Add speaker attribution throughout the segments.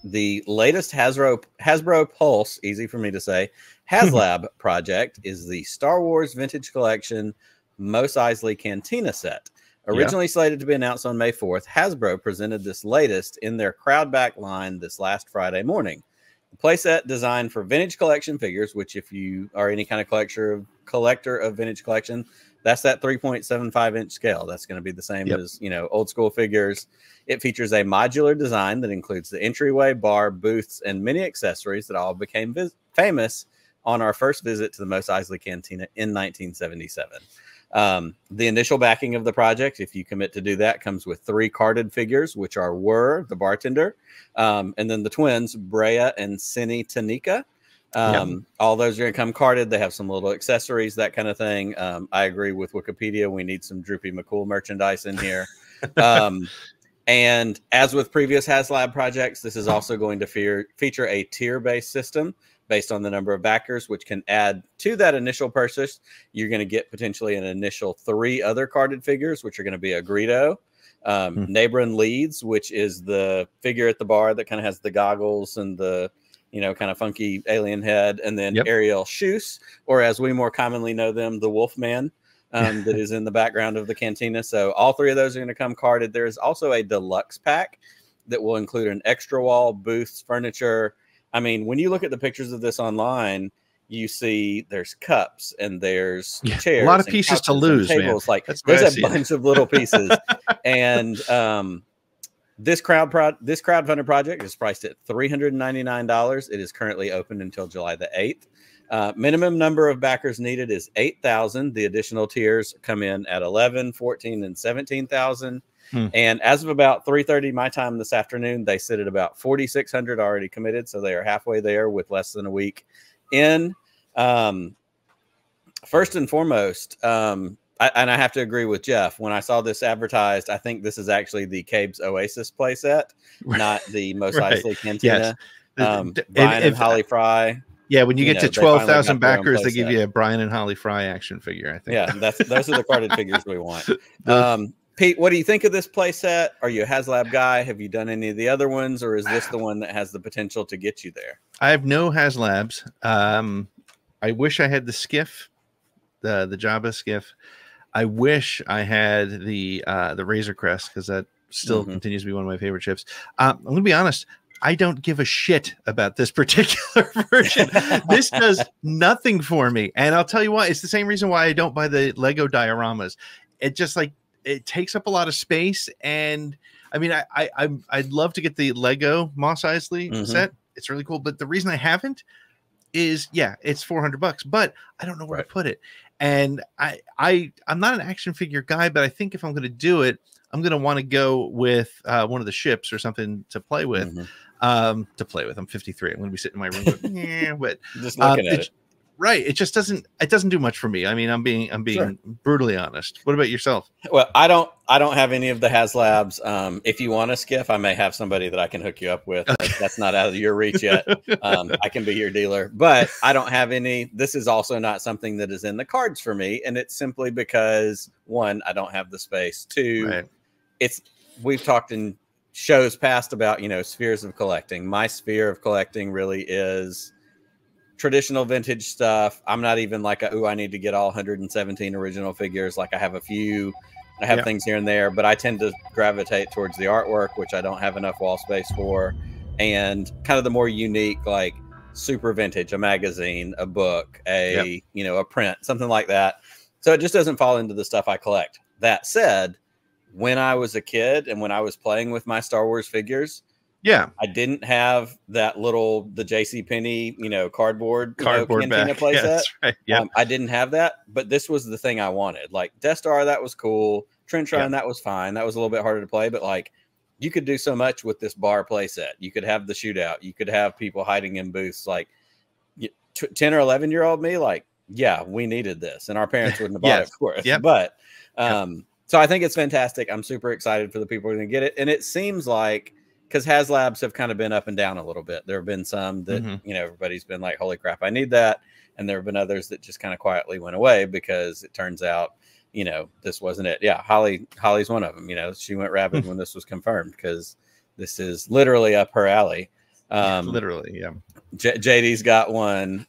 Speaker 1: the latest Hasbro Pulse, easy for me to say, HasLab project is the Star Wars Vintage Collection Mos Eisley Cantina set. Originally slated to be announced on May 4th, Hasbro presented this latest in their crowd-back line this last Friday morning. The playset designed for vintage collection figures, which if you are any kind of collector of vintage collection, that's that 3.75-inch scale. That's going to be the same as, you know, old school figures. It features a modular design that includes the entryway, bar, booths, and many accessories that all became famous on our first visit to the Mos Eisley Cantina in 1977. The initial backing of the project, if you commit to do that, comes with 3 carded figures, which are the bartender, and then the twins, Brea and Senni Tanika. All those are going to come carded. They have some little accessories, that kind of thing. I agree with Wikipedia. We need some Droopy McCool merchandise in here. And as with previous HasLab projects, this is also going to feature a tier-based system based on the number of backers, which can add to that initial purchase. You're going to get potentially an initial 3 other carded figures, which are going to be a Greedo, Neighborin Leeds, which is the figure at the bar that kind of has the goggles and the, you know, kind of funky alien head, and then Ariel Shoes, or as we more commonly know them, the Wolfman, that is in the background of the cantina. So all 3 of those are going to come carded. There is also a deluxe pack that will include an extra wall, booths, furniture. I mean, when you look at the pictures of this online, you see there's cups and there's chairs,
Speaker 2: a lot of pieces to lose,
Speaker 1: tables.
Speaker 2: Man.
Speaker 1: Like there's a bunch of little pieces. And this crowdfunded project is priced at $399. It is currently open until July the 8th. Minimum number of backers needed is 8,000. The additional tiers come in at 11, 14, and 17,000. And as of about 3:30 my time this afternoon, they sit at about 4,600 already committed. So they are halfway there with less than a week in. First and foremost, and I have to agree with Jeff. When I saw this advertised, I think this is actually the Cabe's Oasis playset, not the Mos Eisley Cantina. Brian and Holly Fry.
Speaker 2: Yeah, when you get to 12,000 backers, they give you a Brian and Holly Fry action figure, I think.
Speaker 1: Yeah, those are the carded figures we want. Pete, what do you think of this playset? Are you a HasLab guy? Have you done any of the other ones, or is this the one that has the potential to get you there?
Speaker 2: I have no HasLabs. I wish I had the skiff, the Jabba skiff. I wish I had the Razor Crest, because that still continues to be one of my favorite ships. I'm going to be honest. I don't give a shit about this particular version. This does nothing for me. And I'll tell you why. It's the same reason why I don't buy the Lego dioramas. It just it takes up a lot of space. And I mean, I'd love to get the Lego Mos Eisley set. It's really cool. But the reason I haven't is, it's $400, but I don't know where to put it. And I'm not an action figure guy, but I think if I'm going to do it, I'm going to want to go with one of the ships or something to play with. I'm 53. I'm going to be sitting in my room, but
Speaker 1: just looking at it.
Speaker 2: Right. It just doesn't do much for me. I mean, I'm being brutally honest. What about yourself?
Speaker 1: Well, I don't have any of the HasLabs. If you want a skiff, I may have somebody that I can hook you up with. That's not out of your reach yet. I can be your dealer, but I don't have any. This is also not something that is in the cards for me. And it's simply because 1, I don't have the space. 2, we've talked in shows past about, spheres of collecting. My sphere of collecting really is traditional vintage stuff. I'm not even like I need to get all 117 original figures. Like I have things here and there, but I tend to gravitate towards the artwork, which I don't have enough wall space for, and kind of the more unique, like super vintage, a magazine, a book, a print, something like that. So it just doesn't fall into the stuff I collect. That said, when I was a kid and when I was playing with my Star Wars figures, I didn't have the JCPenney, cardboard cantina playset. I didn't have that, but this was the thing I wanted. Like Death Star, that was cool. Trench Run, that was fine. That was a little bit harder to play, but like you could do so much with this bar playset. You could have the shootout. You could have people hiding in booths. Like 10 or 11-year-old me, like, we needed this, and our parents wouldn't have bought it, of course. But so I think it's fantastic. I'm super excited for the people who are going to get it, and it seems like, because HasLabs have kind of been up and down a little bit. There have been some that, everybody's been like, holy crap, I need that. And there have been others that just kind of quietly went away because it turns out, this wasn't it. Yeah. Holly's one of them, she went rabid when this was confirmed, because this is literally up her alley.
Speaker 2: Literally, yeah.
Speaker 1: JD's got one.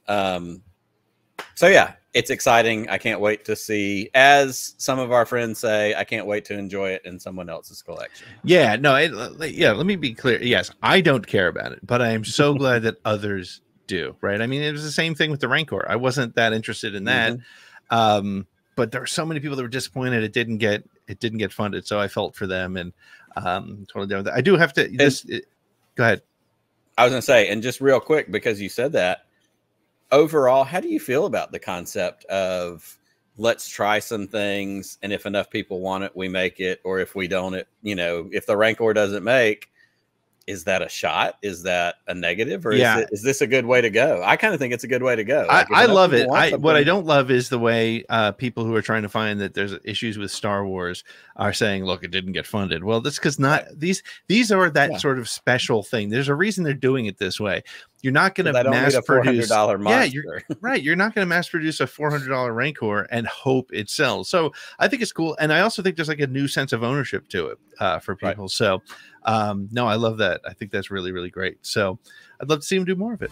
Speaker 1: So yeah, it's exciting. I can't wait to see, as some of our friends say, I can't wait to enjoy it in someone else's collection.
Speaker 2: Yeah, no, let me be clear. Yes, I don't care about it, but I am so glad that others do, right? I mean, it was the same thing with the Rancor. I wasn't that interested in that. But there were so many people that were disappointed it didn't get funded. So I felt for them, and totally done with that. I do have to go ahead.
Speaker 1: I was gonna say, and just real quick, because you said that, overall, how do you feel about the concept of let's try some things, and if enough people want it, we make it, or if we don't, if the Rancor doesn't make, is that a shot? Is that a negative? Or is this a good way to go? I kind of think it's a good way to go.
Speaker 2: Like, I love it. What I don't love is the way people who are trying to find that there's issues with Star Wars are saying, look, it didn't get funded. Well, that's because these are that sort of special thing. There's a reason they're doing it this way. You're not going to mass produce $400 monster. You're not going to mass produce a $400 Rancor and hope it sells. So I think it's cool. And I also think there's like a new sense of ownership to it for people. Right. So no, I love that. I think that's really, really great. So I'd love to see him do more of it.